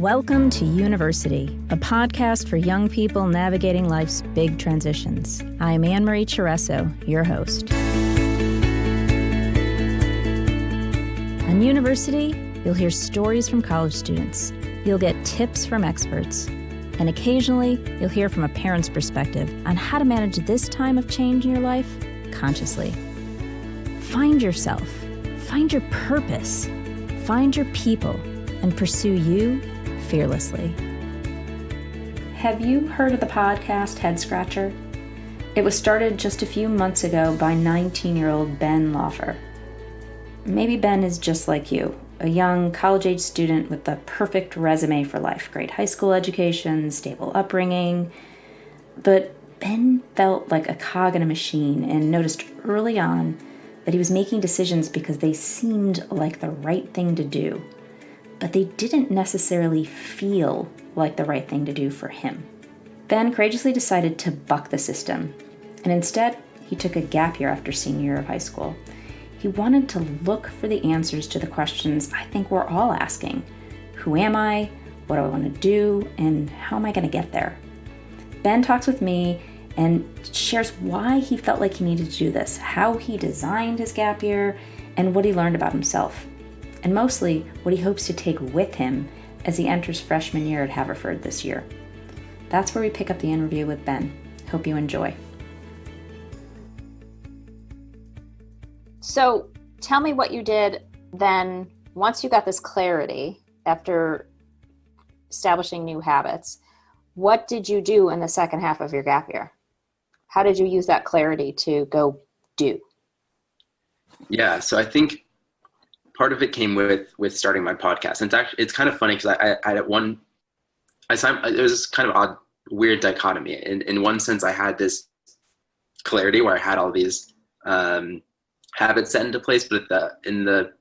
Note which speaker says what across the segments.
Speaker 1: Welcome to University, a podcast for young people navigating life's big transitions. I'm Annmarie, your host. On University, you'll hear stories from college students. You'll get tips from experts. And occasionally, you'll hear from a parent's perspective on how to manage this time of change in your life consciously. Find yourself, find your purpose, find your people, and pursue you fearlessly. Have you heard of the podcast Headscratcher? It was started just a few months ago by 19-year-old Ben Laufer. Maybe Ben is just like you, a young college-age student with the perfect resume for life, great high school education, stable upbringing. But Ben felt like a cog in a machine and noticed early on that he was making decisions because they seemed like the right thing to do, but they didn't necessarily feel like the right thing to do for him. Ben courageously decided to buck the system, and instead, he took a gap year after senior year of high school. He wanted to look for the answers to the questions I think we're all asking. Who am I? What do I want to do? And how am I going to get there? Ben talks with me and shares why he felt like he needed to do this, how he designed his gap year, and what he learned about himself. And mostly, what he hopes to take with him as he enters freshman year at Haverford this year. That's where we pick up the interview with Ben. Hope you enjoy. So tell me what you did then once you got this clarity after establishing new habits. What did you do in the second half of your gap year? How did you use that clarity to go do?
Speaker 2: Yeah, so I think part of it came with starting my podcast. And it's kind of funny because it was kind of odd, weird dichotomy. In one sense, I had this clarity where I had all these habits set into place, but on the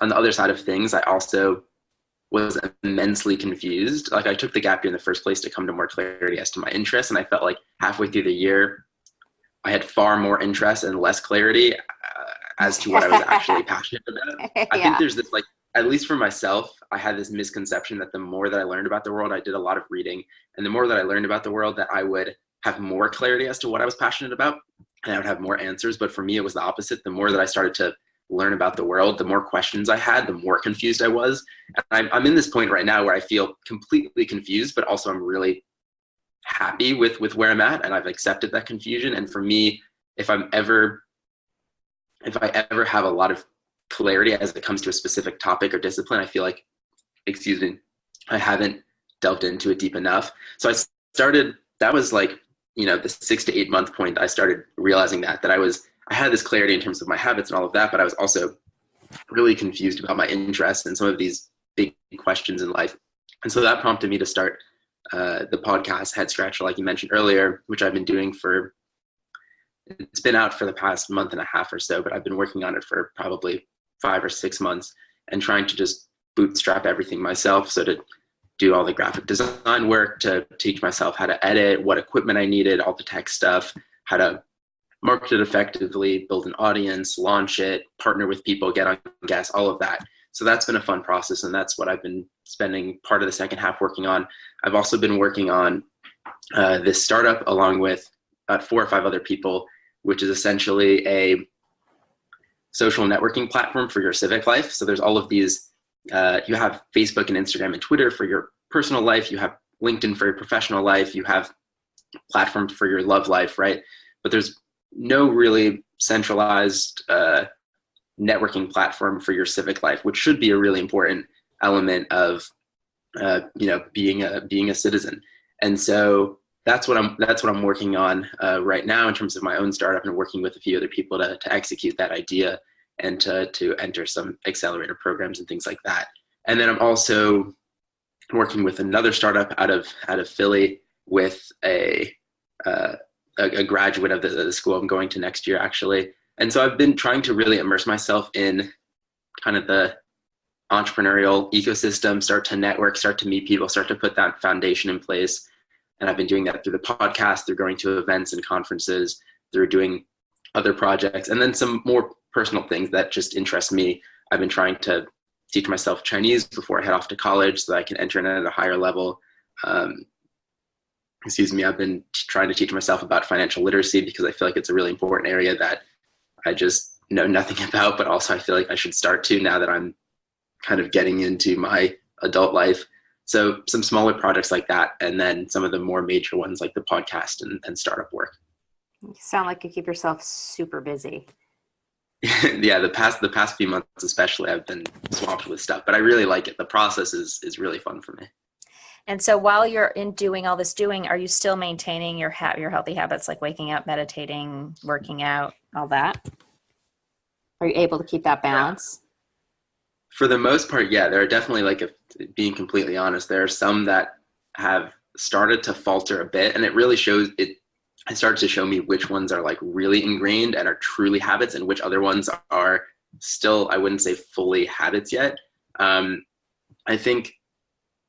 Speaker 2: other side of things, I also was immensely confused. Like, I took the gap year in the first place to come to more clarity as to my interests, and I felt like halfway through the year, I had far more interest and less clarity as to what I was actually passionate about. I think there's this, like, at least for myself, I had this misconception that the more that I learned about the world, I did a lot of reading, and the more that I learned about the world, that I would have more clarity as to what I was passionate about, and I would have more answers. But for me, it was the opposite. The more that I started to learn about the world, the more questions I had, the more confused I was. And I'm in this point right now where I feel completely confused, but also I'm really happy with where I'm at, and I've accepted that confusion. And for me, if I ever have a lot of clarity as it comes to a specific topic or discipline, I feel like, I haven't delved into it deep enough. So that was like, the 6 to 8 month point, I started realizing that I had this clarity in terms of my habits and all of that, but I was also really confused about my interests and some of these big questions in life. And so that prompted me to start the podcast Headscratcher, like you mentioned earlier, which I've been doing it's been out for the past month and a half or so, but I've been working on it for probably 5 or 6 months and trying to just bootstrap everything myself. So to do all the graphic design work, to teach myself how to edit, what equipment I needed, all the tech stuff, how to market it effectively, build an audience, launch it, partner with people, get on guests, all of that. So that's been a fun process, and that's what I've been spending part of the second half working on. I've also been working on this startup along with about 4 or 5 other people, which is essentially a social networking platform for your civic life. So there's all of these, you have Facebook and Instagram and Twitter for your personal life, you have LinkedIn for your professional life, you have platforms for your love life, right? But there's no really centralized networking platform for your civic life, which should be a really important element of being a citizen. And so that's what I'm working on right now in terms of my own startup, and working with a few other people to execute that idea and to enter some accelerator programs and things like that. And then I'm also working with another startup out of Philly with a graduate of the school I'm going to next year, actually. And so I've been trying to really immerse myself in kind of the entrepreneurial ecosystem, start to network, start to meet people, start to put that foundation in place. And I've been doing that through the podcast, through going to events and conferences, through doing other projects, and then some more personal things that just interest me. I've been trying to teach myself Chinese before I head off to college so that I can enter in at a higher level. I've been trying to teach myself about financial literacy because I feel like it's a really important area that I just know nothing about, but also I feel like I should start to now that I'm kind of getting into my adult life. So some smaller projects like that, and then some of the more major ones like the podcast and startup work.
Speaker 3: You sound like you keep yourself super busy.
Speaker 2: Yeah, the past few months especially, I've been swamped with stuff, but I really like it. The process is really fun for me.
Speaker 3: And so while you're in doing all this are you still maintaining your healthy habits, like waking up, meditating, working out, all that? Are you able to keep that balance?
Speaker 2: Yeah. For the most part, yeah. There are definitely, being completely honest, there are some that have started to falter a bit, and it really shows it. It starts to show me which ones are like really ingrained and are truly habits, and which other ones are still, I wouldn't say fully habits yet. I think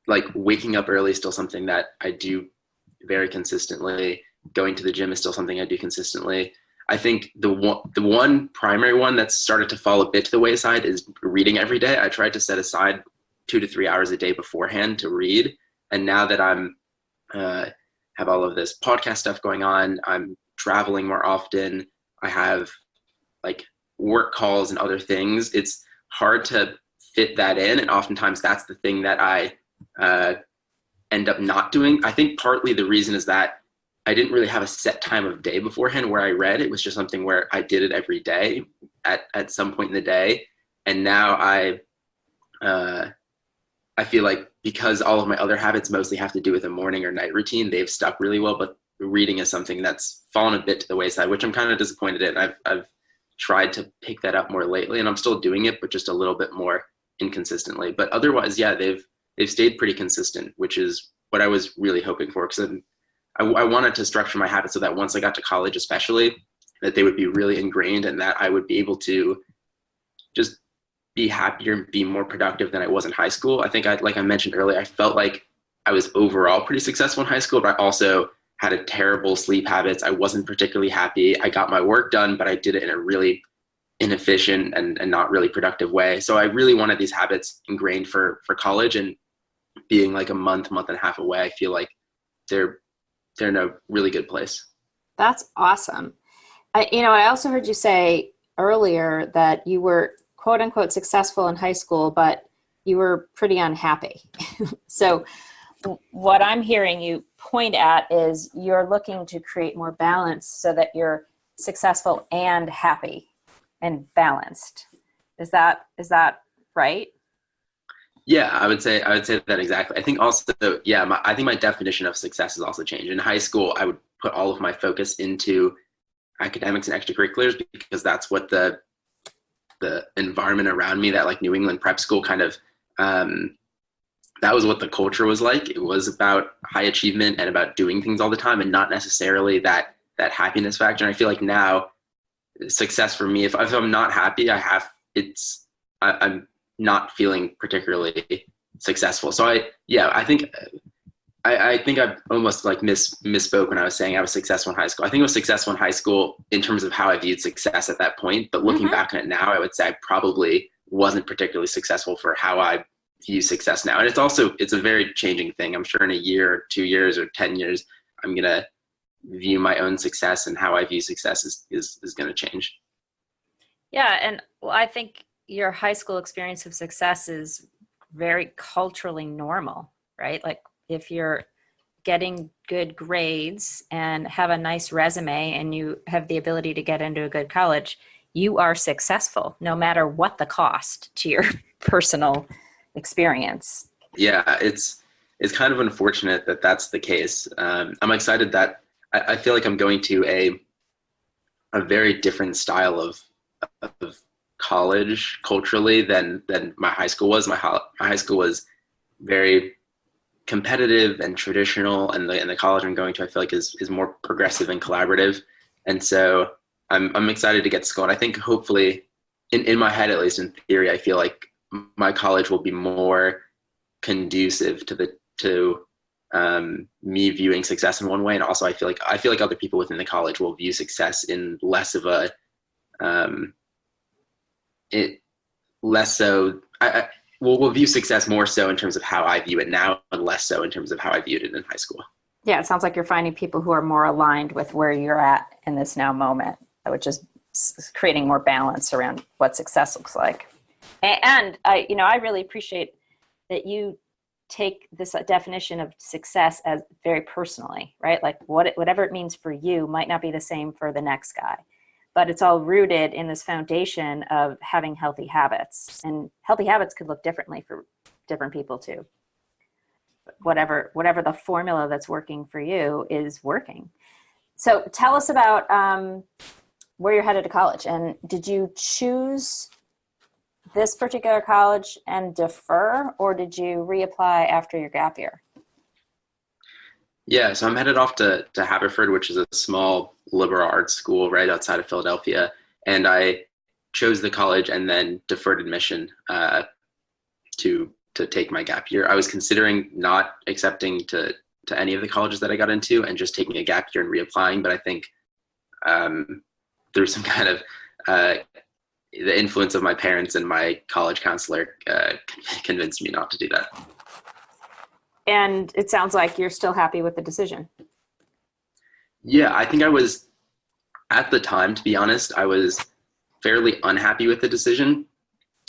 Speaker 2: like waking up early is still something that I do very consistently. Going to the gym is still something I do consistently. I think the one primary one that's started to fall a bit to the wayside is reading every day. I tried to set aside 2 to 3 hours a day beforehand to read. And now that I'm have all of this podcast stuff going on, I'm traveling more often, I have like work calls and other things, it's hard to fit that in. And oftentimes that's the thing that I end up not doing. I think partly the reason is that I didn't really have a set time of day beforehand where I read. It was just something where I did it every day at some point in the day. And now I feel like because all of my other habits mostly have to do with a morning or night routine, they've stuck really well. But reading is something that's fallen a bit to the wayside, which I'm kind of disappointed in. I've tried to pick that up more lately, and I'm still doing it, but just a little bit more inconsistently. But otherwise, yeah, they've stayed pretty consistent, which is what I was really hoping for. Because I wanted to structure my habits so that once I got to college, especially, that they would be really ingrained and that I would be able to just be happier and be more productive than I was in high school. I think like I mentioned earlier, I felt like I was overall pretty successful in high school, but I also had a terrible sleep habits. I wasn't particularly happy. I got my work done, but I did it in a really inefficient and not really productive way. So I really wanted these habits ingrained for college, and being like a month and a half away, I feel like they're in a really good place.
Speaker 3: That's awesome. I also heard you say earlier that you were quote unquote successful in high school, but you were pretty unhappy. So what I'm hearing you point at is you're looking to create more balance so that you're successful and happy and balanced. Is that right?
Speaker 2: Yeah, I would say that exactly. I think also, yeah, I think my definition of success has also changed. In high school, I would put all of my focus into academics and extracurriculars because that's what the environment around me, that like New England prep school kind of, that was what the culture was like. It was about high achievement and about doing things all the time, and not necessarily that happiness factor. And I feel like now success for me, if I'm not happy, I'm not feeling particularly successful. So I think I've almost like misspoke when I was saying I was successful in high school. I think I was successful in high school in terms of how I viewed success at that point. But looking back on it now, I would say I probably wasn't particularly successful for how I view success now. And it's a very changing thing. I'm sure in a year or 2 years or 10 years, I'm going to view my own success, and how I view success is going to change.
Speaker 3: Yeah. And I think your high school experience of success is very culturally normal, right? Like if you're getting good grades and have a nice resume and you have the ability to get into a good college, you are successful no matter what the cost to your personal experience.
Speaker 2: Yeah, it's kind of unfortunate that that's the case. I'm excited that I feel like I'm going to a very different style of college culturally than my high school was. My high school was very competitive and traditional, and the college I'm going to, I feel like is more progressive and collaborative. And so I'm excited to get to school. And I think hopefully in my head, at least in theory, I feel like my college will be more conducive to me viewing success in one way. And also I feel like other people within the college will view success in less of a, we'll view success more so in terms of how I view it now and less so in terms of how I viewed it in high school.
Speaker 3: Yeah, it sounds like you're finding people who are more aligned with where you're at in this now moment, which is creating more balance around what success looks like. And I really appreciate that you take this definition of success as very personally, right? Like whatever it means for you might not be the same for the next guy, but it's all rooted in this foundation of having healthy habits, and healthy habits could look differently for different people too. Whatever the formula that's working for you is working. So tell us about where you're headed to college, and did you choose this particular college and defer, or did you reapply after your gap year?
Speaker 2: Yeah, so I'm headed off to Haverford, which is a small liberal arts school right outside of Philadelphia. And I chose the college and then deferred admission to take my gap year. I was considering not accepting to any of the colleges that I got into and just taking a gap year and reapplying. But I think through some kind of the influence of my parents and my college counselor convinced me not to do that.
Speaker 3: And it sounds like you're still happy with the decision.
Speaker 2: Yeah, I think I was, at the time, to be honest, I was fairly unhappy with the decision.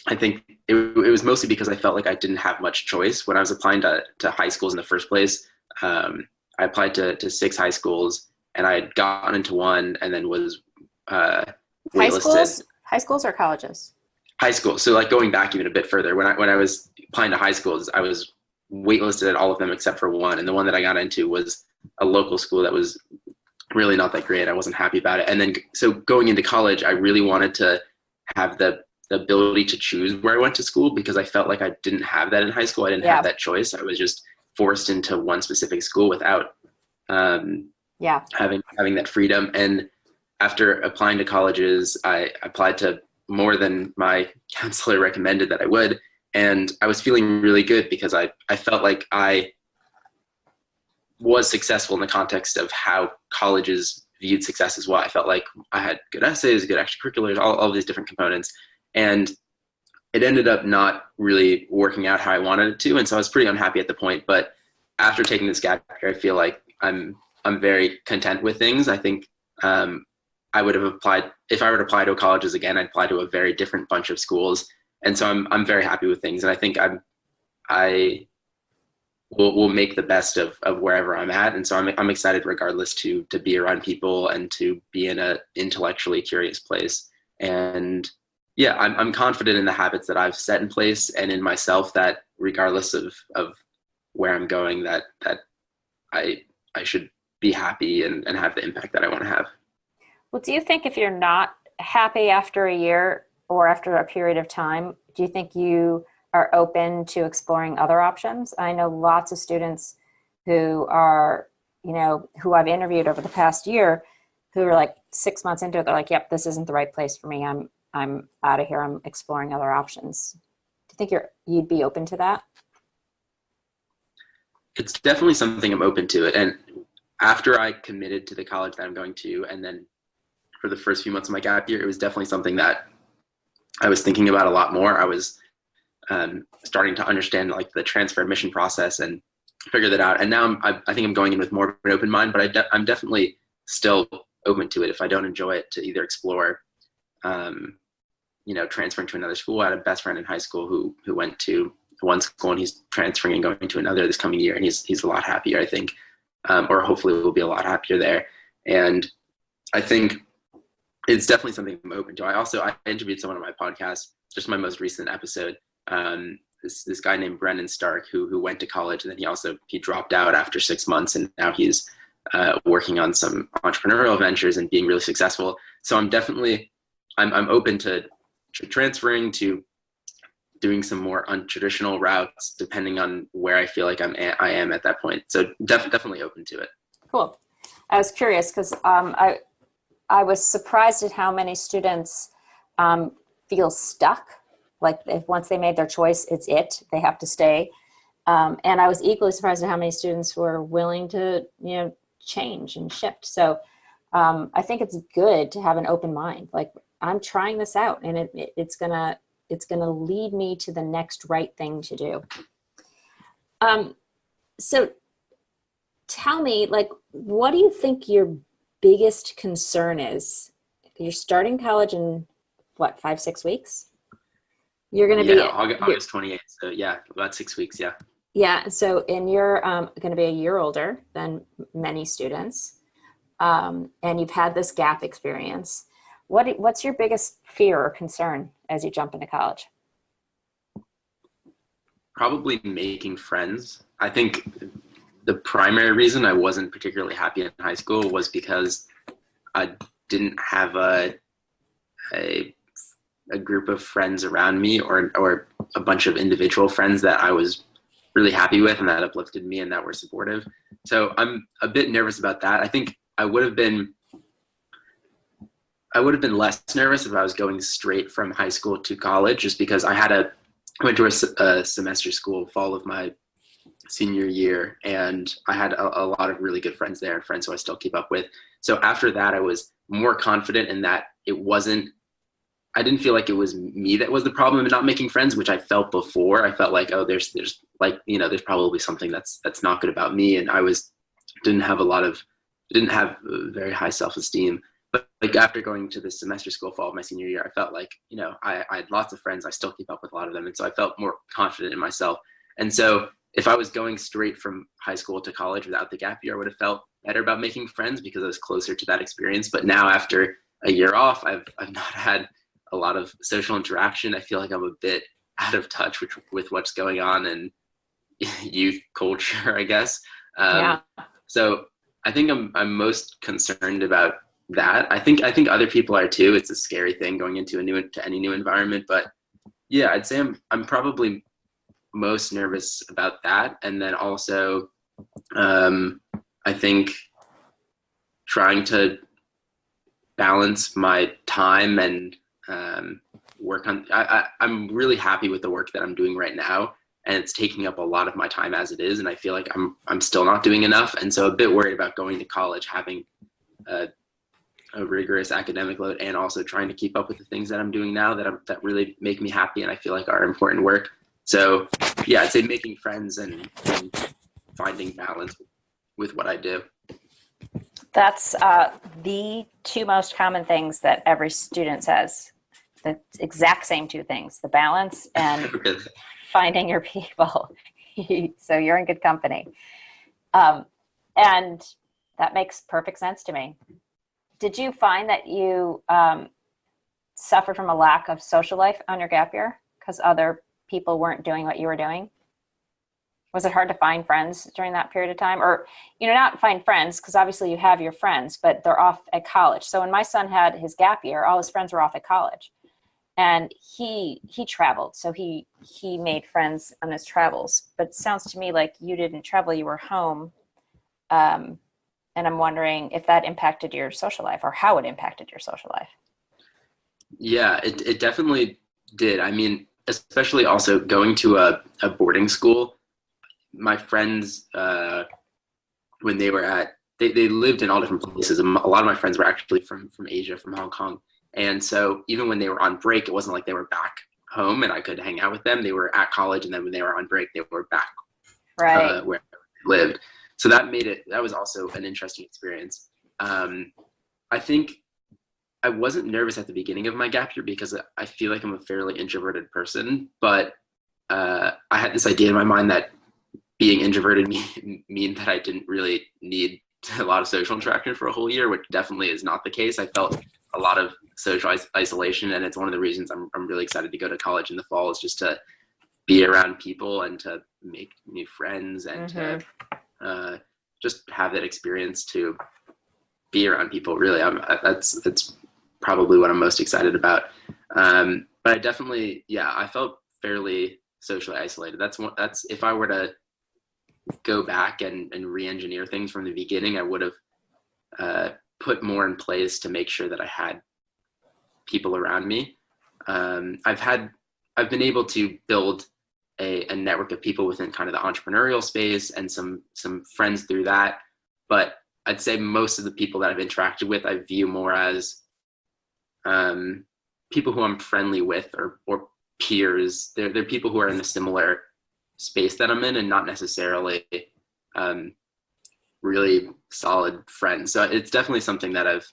Speaker 2: I think it was mostly because I felt like I didn't have much choice. When I was applying to high schools in the first place, I applied to 6 high schools, and I had gotten into one and then was waitlisted.
Speaker 3: High schools or colleges?
Speaker 2: High school. So like going back even a bit further, when I was applying to high schools, I was waitlisted at all of them except for one. And the one that I got into was a local school that was really not that great. I wasn't happy about it. And then, so going into college, I really wanted to have the ability to choose where I went to school, because I felt like I didn't have that in high school. I didn't have that choice. I was just forced into one specific school without having that freedom. And after applying to colleges, I applied to more than my counselor recommended that I would. And I was feeling really good because I felt like I was successful in the context of how colleges viewed success as well. I felt like I had good essays, good extracurriculars, all these different components. And it ended up not really working out how I wanted it to. And so I was pretty unhappy at the point. But after taking this gap year, I feel like I'm very content with things. I think I would have applied, if I were to apply to colleges again, I'd apply to a very different bunch of schools. And so I'm very happy with things. And I think I will make the best of wherever I'm at. And so I'm excited regardless to be around people and to be in a intellectually curious place. And yeah, I'm confident in the habits that I've set in place and in myself, that regardless of where I'm going, that I should be happy and have the impact that I want to have.
Speaker 3: Well, do you think if you're not happy after a year or after a period of time, do you think you are open to exploring other options? I know lots of students who are, who I've interviewed over the past year, who are like 6 months into it, they're like, yep, this isn't the right place for me. I'm out of here. I'm exploring other options. Do you think you'd be open to that?
Speaker 2: It's definitely something I'm open to it. And after I committed to the college that I'm going to, and then for the first few months of my gap year, it was definitely something that I was thinking about a lot more. I was starting to understand like the transfer admission process and figure that out. And now I think I'm going in with more of an open mind, but I'm definitely still open to it if I don't enjoy it, to either explore, transferring to another school. I had a best friend in high school who went to one school, and he's transferring and going to another this coming year, and he's a lot happier, I think, or hopefully will be a lot happier there. And I think it's definitely something I'm open to. I interviewed someone on my podcast, just my most recent episode, this guy named Brendan Stark, who went to college, and then he dropped out after 6 months, and now he's working on some entrepreneurial ventures and being really successful. So I'm open to transferring, to doing some more untraditional routes, depending on where I feel like I am at that point. So definitely open to it.
Speaker 3: Cool. I was curious because I was surprised at how many students feel stuck. Like if once they made their choice, they have to stay. And I was equally surprised at how many students were willing to, change and shift. So I think it's good to have an open mind. Like I'm trying this out, and it's gonna It's going to lead me to the next right thing to do. So tell me, like, what do you think your biggest concern is? You're starting college in what, 5-6 weeks? You're going to be
Speaker 2: August 28th. So yeah, about 6 weeks. Yeah.
Speaker 3: Yeah. So, and you're going to be a year older than many students. And you've had this gap experience. What's your biggest fear or concern as you jump into college?
Speaker 2: Probably making friends. I think the primary reason I wasn't particularly happy in high school was because I didn't have a group of friends around me, or a bunch of individual friends that I was really happy with and that uplifted me and that were supportive. So I'm a bit nervous about that. I think I would have been less nervous if I was going straight from high school to college, just because I went to a semester school fall of my senior year, and I had a lot of really good friends there and friends who I still keep up with. So after that, I was more confident in that I didn't feel like it was me that was the problem in not making friends, which I felt before. I felt like, oh, there's like, there's probably something that's not good about me. And I didn't have very high self-esteem. But like after going to the semester school fall of my senior year, I felt like, I had lots of friends. I still keep up with a lot of them. And so I felt more confident in myself. And so if I was going straight from high school to college without the gap year, I would have felt better about making friends because I was closer to that experience. But now after a year off, I've not had a lot of social interaction. I feel like I'm a bit out of touch with what's going on in youth culture, I guess.
Speaker 3: Yeah.
Speaker 2: So I think I'm most concerned about that. I think other people are too. It's a scary thing going into any new environment, but yeah, I'd say I'm probably most nervous about that. And then also, I think trying to balance my time and work on. I'm really happy with the work that I'm doing right now, and it's taking up a lot of my time as it is. And I feel like I'm still not doing enough, and so a bit worried about going to college, having a rigorous academic load, and also trying to keep up with the things that I'm doing now that really make me happy and I feel like are important work. So yeah, I'd say making friends and finding balance with what I do.
Speaker 3: That's the two most common things that every student says. The exact same two things, the balance and finding your people. So you're in good company. And that makes perfect sense to me. Did you find that you suffered from a lack of social life on your gap year because other people weren't doing what you were doing? Was it hard to find friends during that period of time? Or, not find friends, because obviously you have your friends, but they're off at college. So when my son had his gap year, all his friends were off at college. And he traveled, so he made friends on his travels. But it sounds to me like you didn't travel, you were home. And I'm wondering if that impacted your social life, or how it impacted your social life.
Speaker 2: Yeah, it definitely did. I mean, especially also going to a boarding school. My friends, when they were they lived in all different places. A lot of my friends were actually from Asia, from Hong Kong. And so even when they were on break, it wasn't like they were back home and I could hang out with them. They were at college, and then when they were on break, they were back
Speaker 3: right
Speaker 2: where they lived. So that was also an interesting experience. I think I wasn't nervous at the beginning of my gap year because I feel like I'm a fairly introverted person, but I had this idea in my mind that being introverted mean that I didn't really need a lot of social interaction for a whole year, which definitely is not the case. I felt a lot of social isolation, and it's one of the reasons I'm really excited to go to college in the fall, is just to be around people and to make new friends and to just have that experience to be around people. Really, that's probably what I'm most excited about. But I definitely, I felt fairly socially isolated. That's if I were to go back and re-engineer things from the beginning, I would have put more in place to make sure that I had people around me. I've been able to build a network of people within kind of the entrepreneurial space and some friends through that. But I'd say most of the people that I've interacted with, I view more as people who I'm friendly with, or peers. They're people who are in a similar space that I'm in, and not necessarily really solid friends. So it's definitely something that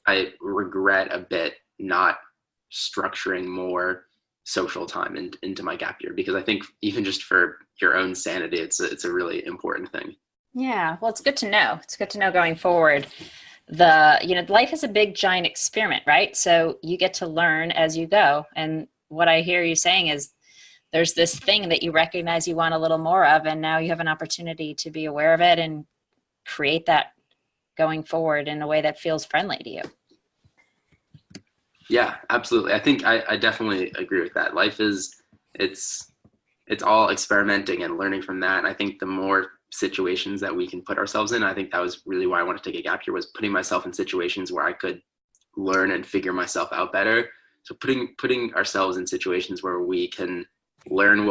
Speaker 2: I regret a bit, not structuring more social time into my gap year, because I think even just for your own sanity, it's a really important thing.
Speaker 3: Yeah, well, it's good to know. It's good to know going forward. Life is a big giant experiment, right? So you get to learn as you go. And what I hear you saying is there's this thing that you recognize you want a little more of, and now you have an opportunity to be aware of it and create that going forward in a way that feels friendly to you.
Speaker 2: Yeah, absolutely. I think I definitely agree with that. Life it's all experimenting and learning from that. And I think the more situations that we can put ourselves in, I think that was really why I wanted to take a gap year, was putting myself in situations where I could learn and figure myself out better. So putting ourselves in situations where we can learn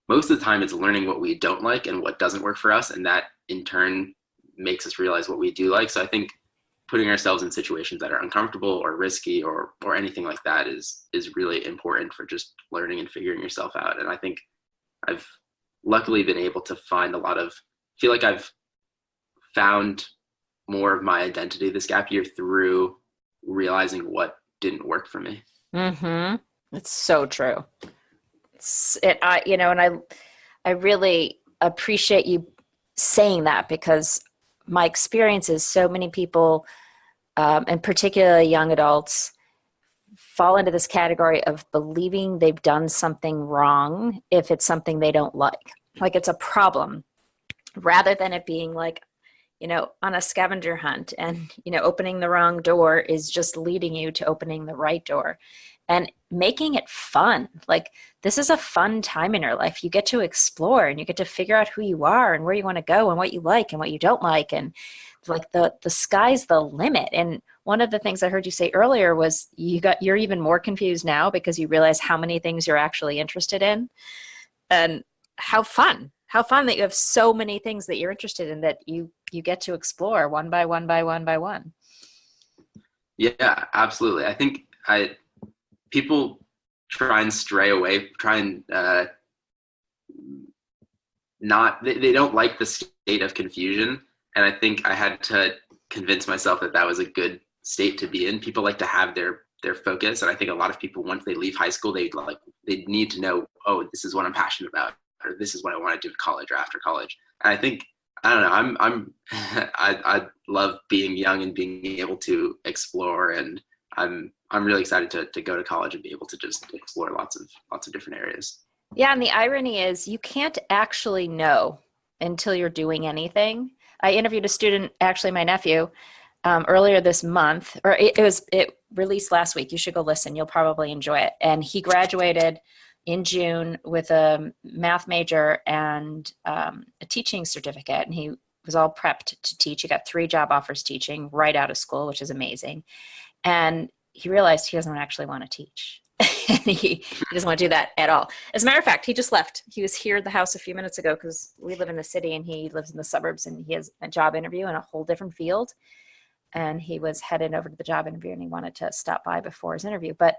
Speaker 2: most of the time it's learning what we don't like and what doesn't work for us. And that in turn makes us realize what we do like. So I think putting ourselves in situations that are uncomfortable or risky or anything like that is really important for just learning and figuring yourself out. And I think I've luckily been able to find feel like I've found more of my identity this gap year through realizing what didn't work for me.
Speaker 3: Mm-hmm. It's so true. I really appreciate you saying that, because my experience is so many people, and particularly young adults, fall into this category of believing they've done something wrong if it's something they don't like it's a problem, rather than it being like, on a scavenger hunt, and, opening the wrong door is just leading you to opening the right door, and making it fun. Like, this is a fun time in your life. You get to explore, and you get to figure out who you are and where you want to go and what you like and what you don't like. And like the sky's the limit. And one of the things I heard you say earlier was you're even more confused now because you realize how many things you're actually interested in, and how fun that you have so many things that you're interested in that you get to explore one by one by one by one.
Speaker 2: Yeah, absolutely. I think people try and stray away, they don't like the state of confusion. And I think I had to convince myself that was a good state to be in. People like to have their focus. And I think a lot of people, once they leave high school, they need to know, oh, this is what I'm passionate about, or this is what I want to do in college or after college. And I think, I don't know, I love being young and being able to explore. And I'm really excited to go to college and be able to just explore lots of different areas.
Speaker 3: Yeah. And the irony is you can't actually know until you're doing anything. I interviewed a student, actually my nephew, earlier this month, or it released last week. You should go listen. You'll probably enjoy it. And he graduated in June with a math major and a teaching certificate. And he was all prepped to teach. He got 3 job offers teaching right out of school, which is amazing. And he realized he doesn't actually want to teach. he doesn't want to do that at all. As a matter of fact, he just left. He was here at the house a few minutes ago because we live in the city and he lives in the suburbs, and he has a job interview in a whole different field. And he was headed over to the job interview and he wanted to stop by before his interview. But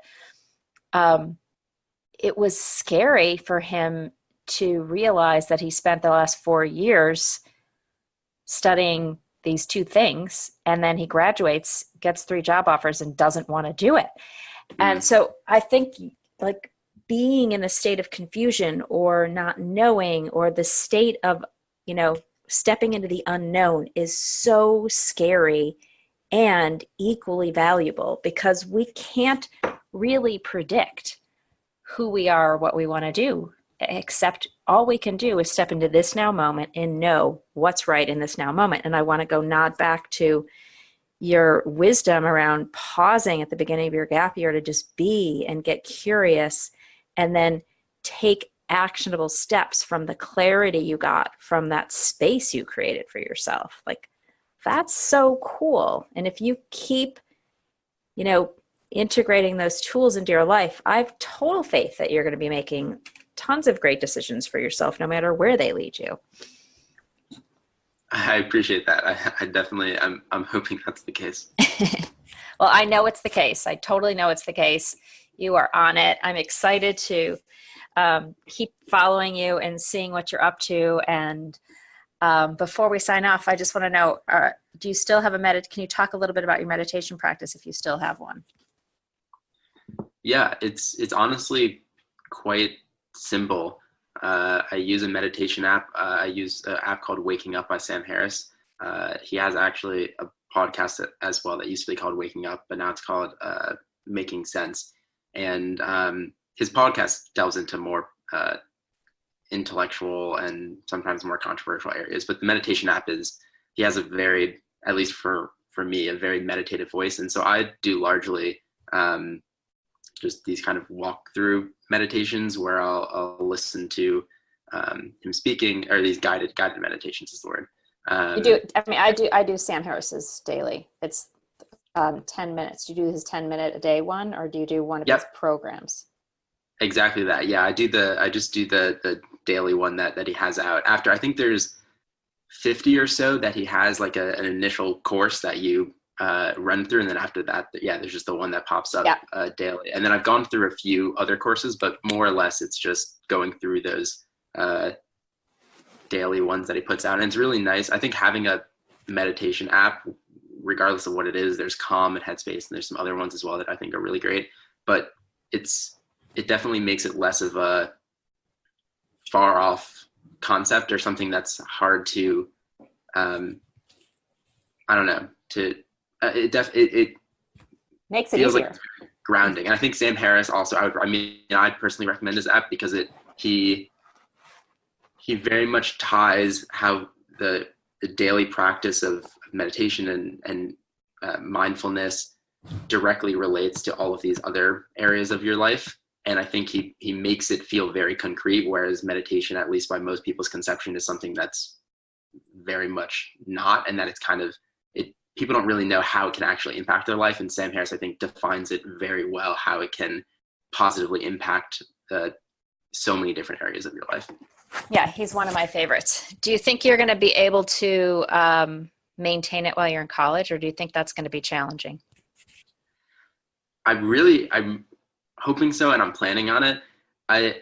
Speaker 3: it was scary for him to realize that he spent the last 4 years studying these 2 things, and then he graduates, gets 3 job offers, and doesn't want to do it. And so I think like being in a state of confusion or not knowing, or the state of, stepping into the unknown, is so scary and equally valuable, because we can't really predict who we are or what we want to do, except all we can do is step into this now moment and know what's right in this now moment. And I want to go nod back to your wisdom around pausing at the beginning of your gap year to just be and get curious, and then take actionable steps from the clarity you got from that space you created for yourself. Like, that's so cool. And if you keep, integrating those tools into your life, I have total faith that you're going to be making tons of great decisions for yourself, no matter where they lead you.
Speaker 2: I appreciate that. I definitely, I'm hoping that's the case.
Speaker 3: Well, I know it's the case. I totally know it's the case.
Speaker 1: You are on it. I'm excited to keep following you and seeing what you're up to. And before we sign off, I just want to know, do you still have can you talk a little bit about your meditation practice if you still have one?
Speaker 2: Yeah, it's honestly quite simple. I use a meditation app. I use an app called Waking Up by Sam Harris. He has actually a podcast as well that used to be called Waking Up, but now it's called Making Sense. And his podcast delves into more intellectual and sometimes more controversial areas. But the meditation app he has a very, at least for me, a very meditative voice. And so I do largely just these kind of walk through meditations where I'll listen to him speaking, or these guided meditations is the word.
Speaker 3: You do. I mean, I do Sam Harris's daily. It's 10 minutes. Do you do his 10-minute a day one, or do you do one of his programs?
Speaker 2: Exactly that. Yeah, I just do the daily one that he has out. After, I think there's 50 or so that he has, like an initial course that you run through, and then after that, there's just the one that pops up daily. And then I've gone through a few other courses, but more or less it's just going through those daily ones that he puts out. And it's really nice. I think having a meditation app, regardless of what it is, there's Calm and Headspace, and there's some other ones as well that I think are really great, but it definitely makes it less of a far off concept or something that's hard to it
Speaker 3: makes it
Speaker 2: feels
Speaker 3: easier.
Speaker 2: like grounding. And I think Sam Harris also, I personally recommend his app because he very much ties how the daily practice of meditation and mindfulness directly relates to all of these other areas of your life. And I think he makes it feel very concrete, whereas meditation, at least by most people's conception, is something that's very much not, and that it's kind of, people don't really know how it can actually impact their life. And Sam Harris, I think, defines it very well, how it can positively impact so many different areas of your life.
Speaker 1: Yeah, he's one of my favorites. Do you think you're going to be able to maintain it while you're in college, or do you think that's going to be challenging?
Speaker 2: I'm hoping so, and I'm planning on it. I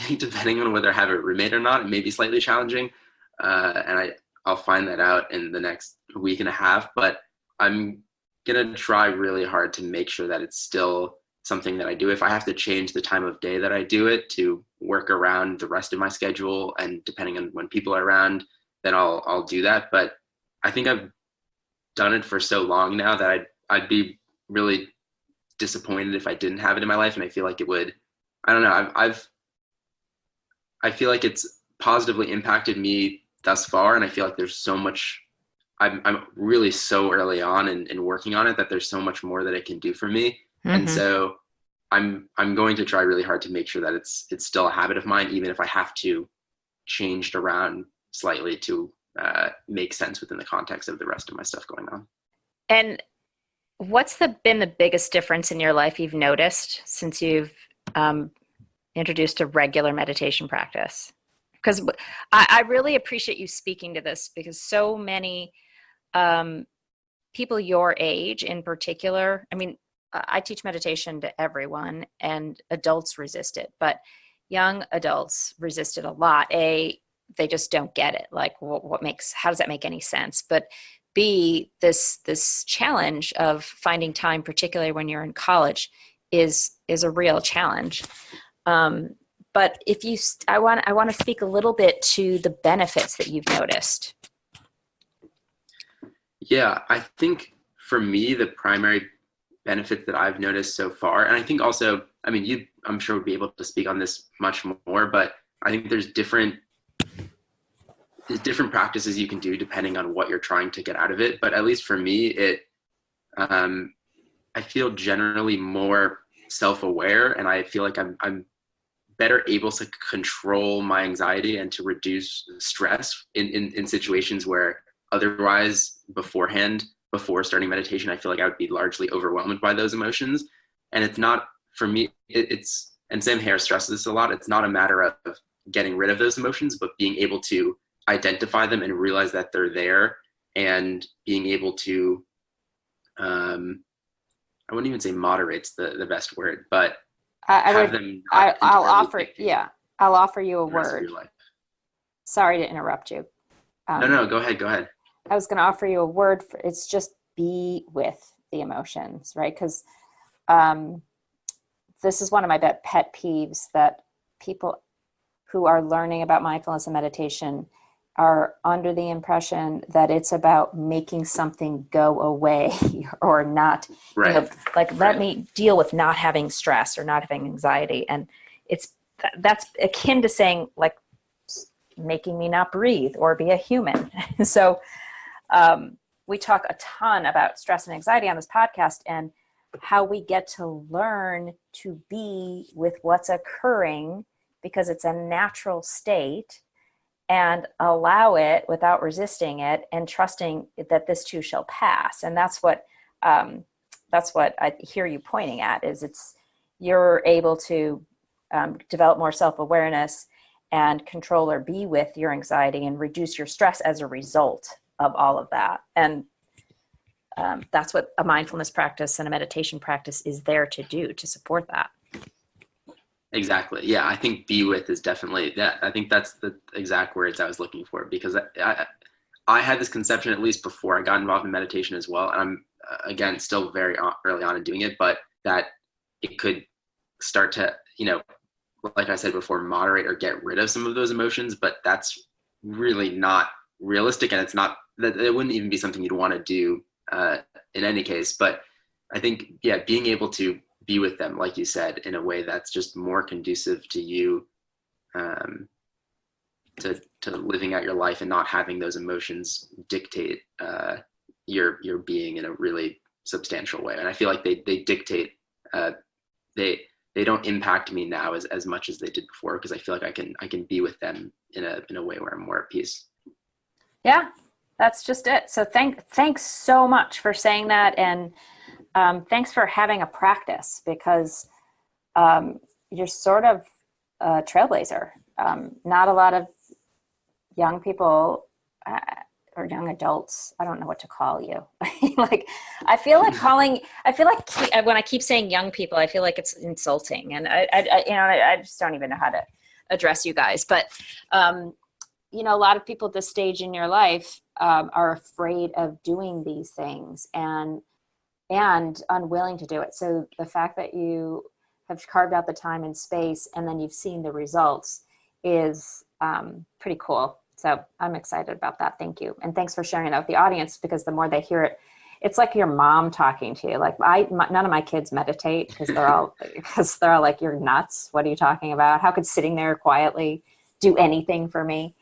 Speaker 2: think depending on whether I have a roommate or not, it may be slightly challenging, and I'll find that out in the next week and a half. But I'm gonna try really hard to make sure that it's still something that I do. If I have to change the time of day that I do it to work around the rest of my schedule, and depending on when people are around, then I'll do that. But I think I've done it for so long now that I'd be really disappointed if I didn't have it in my life. And I feel like it would, I don't know, I feel like it's positively impacted me thus far. And I feel like there's so much, I'm really so early on in working on it, that there's so much more that it can do for me. Mm-hmm. And so I'm going to try really hard to make sure that it's still a habit of mine, even if I have to change it around slightly to make sense within the context of the rest of my stuff going on.
Speaker 1: And what's been the biggest difference in your life you've noticed since you've introduced a regular meditation practice? Because I really appreciate you speaking to this, because so many people your age in particular, I mean, I teach meditation to everyone, and adults resist it, but young adults resist it a lot. They just don't get it. Like, how does that make any sense? But B, this challenge of finding time, particularly when you're in college, is a real challenge. But I want to speak a little bit to the benefits that you've noticed.
Speaker 2: Yeah, I think for me, the primary benefits that I've noticed so far, and I think also, I mean, I'm sure would be able to speak on this much more, but I think there's different practices you can do depending on what you're trying to get out of it. But at least for me, I feel generally more self-aware, and I feel like I'm better able to control my anxiety and to reduce stress in situations where otherwise before starting meditation, I feel like I would be largely overwhelmed by those emotions. And it's not, for me, and Sam Harris stresses this a lot, it's not a matter of getting rid of those emotions, but being able to identify them and realize that they're there, and being able to, I wouldn't even say moderate's the best word, but
Speaker 3: I
Speaker 2: have
Speaker 3: would,
Speaker 2: them
Speaker 3: I'll
Speaker 2: entirely
Speaker 3: offer,
Speaker 2: dictate
Speaker 3: yeah, I'll offer you a
Speaker 2: the rest of
Speaker 3: word.
Speaker 2: your life.
Speaker 3: Sorry to interrupt you.
Speaker 2: No, go ahead. Go ahead.
Speaker 3: I was going to offer you a word for, it's just be with the emotions, right? Because this is one of my pet peeves, that people who are learning about mindfulness and meditation are under the impression that it's about making something go away or not,
Speaker 2: Right.
Speaker 3: let me deal with not having stress or not having anxiety. And that's akin to saying, like, making me not breathe or be a human. So we talk a ton about stress and anxiety on this podcast, and how we get to learn to be with what's occurring because it's a natural state, and allow it without resisting it and trusting that this too shall pass. And that's what I hear you pointing at, is you're able to develop more self-awareness and control or be with your anxiety and reduce your stress as a result of all of that. And that's what a mindfulness practice and a meditation practice is there to do, to support that.
Speaker 2: Exactly. Yeah, I think be with is definitely that. I think that's the exact words I was looking for, because I had this conception, at least before I got involved in meditation as well. And I'm, again, still very early on in doing it, but that it could start to, like I said before, moderate or get rid of some of those emotions. But that's really not realistic. And it's not, that it wouldn't even be something you'd want to do in any case. But I think, yeah, being able to be with them, like you said, in a way that's just more conducive to you, to living out your life and not having those emotions dictate your being in a really substantial way. And I feel like they dictate, they don't impact me now as much as they did before, because I feel like I can be with them in a way where I'm more at peace. Yeah,
Speaker 3: that's just it. So thanks so much for saying that. And thanks for having a practice, because you're sort of a trailblazer. Not a lot of young people or young adults, I don't know what to call you. I feel like when I keep saying young people, I feel like it's insulting. And I just don't even know how to address you guys. But, a lot of people at this stage in your life are afraid of doing these things and unwilling to do it. So the fact that you have carved out the time and space, and then you've seen the results, is pretty cool. So I'm excited about that. Thank you. And thanks for sharing that with the audience, because the more they hear it, it's like your mom talking to you. Like none of my kids meditate, because they're all like, you're nuts. What are you talking about? How could sitting there quietly do anything for me?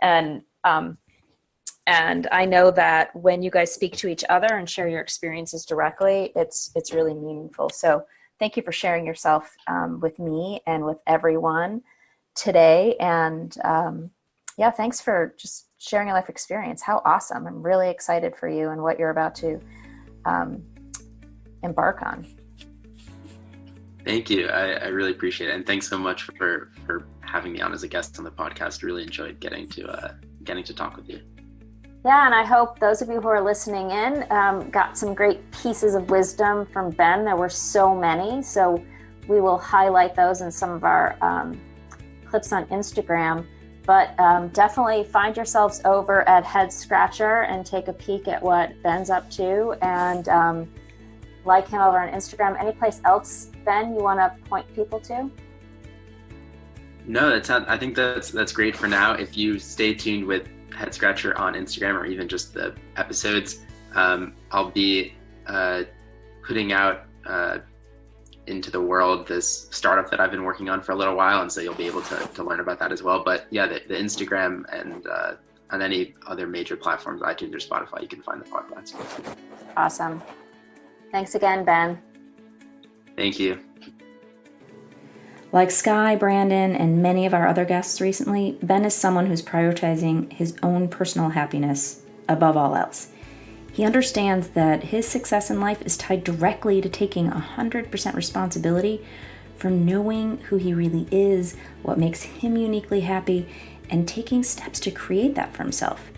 Speaker 3: And I know that when you guys speak to each other and share your experiences directly, it's really meaningful. So thank you for sharing yourself with me and with everyone today. And thanks for just sharing your life experience. How awesome. I'm really excited for you and what you're about to embark on.
Speaker 2: Thank you. I really appreciate it. And thanks so much for having me on as a guest on the podcast. Really enjoyed getting to talk with you.
Speaker 3: Yeah, and I hope those of you who are listening in got some great pieces of wisdom from Ben. There were so many, so we will highlight those in some of our clips on Instagram. But definitely find yourselves over at Headscratcher and take a peek at what Ben's up to, and like him over on Instagram. Any place else, Ben, you want to point people to?
Speaker 2: No, I think that's great for now. If you stay tuned with Headscratcher on Instagram, or even just the episodes, I'll be putting out into the world this startup that I've been working on for a little while, and so you'll be able to learn about that as well. But yeah, the Instagram and on any other major platforms, iTunes or Spotify, you can find the podcast.
Speaker 3: Awesome. Thanks again, Ben.
Speaker 2: Thank you.
Speaker 1: Like Sky, Brandon, and many of our other guests recently, Ben is someone who's prioritizing his own personal happiness above all else. He understands that his success in life is tied directly to taking 100% responsibility for knowing who he really is, what makes him uniquely happy, and taking steps to create that for himself.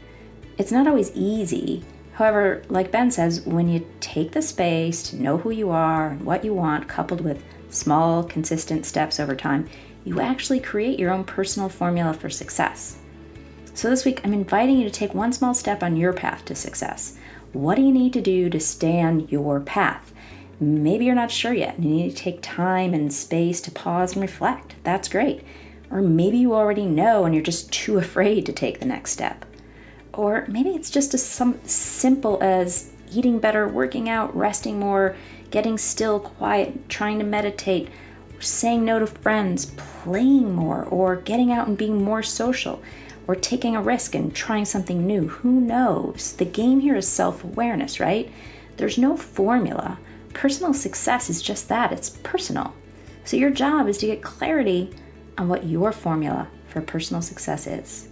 Speaker 1: It's not always easy. However, like Ben says, when you take the space to know who you are and what you want, coupled with small, consistent steps over time, you actually create your own personal formula for success. So this week, I'm inviting you to take one small step on your path to success. What do you need to do to stay on your path? Maybe you're not sure yet, and you need to take time and space to pause and reflect. That's great. Or maybe you already know and you're just too afraid to take the next step. Or maybe it's just as simple as eating better, working out, resting more, getting still, quiet, trying to meditate, saying no to friends, playing more, or getting out and being more social, or taking a risk and trying something new. Who knows? The game here is self-awareness, right? There's no formula. Personal success is just that. It's personal. So your job is to get clarity on what your formula for personal success is.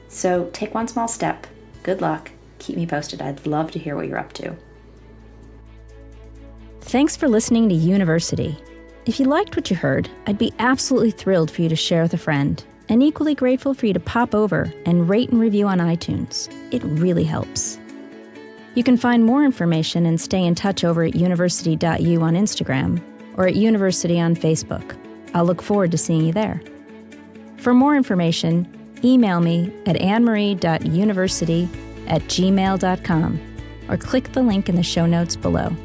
Speaker 1: So take one small step. Good luck. Keep me posted. I'd love to hear what you're up to.
Speaker 4: Thanks for listening to University. If you liked what you heard, I'd be absolutely thrilled for you to share with a friend, and equally grateful for you to pop over and rate and review on iTunes. It really helps. You can find more information and stay in touch over at university.u on Instagram or at University on Facebook. I'll look forward to seeing you there. For more information, email me at annmarie.university@gmail.com or click the link in the show notes below.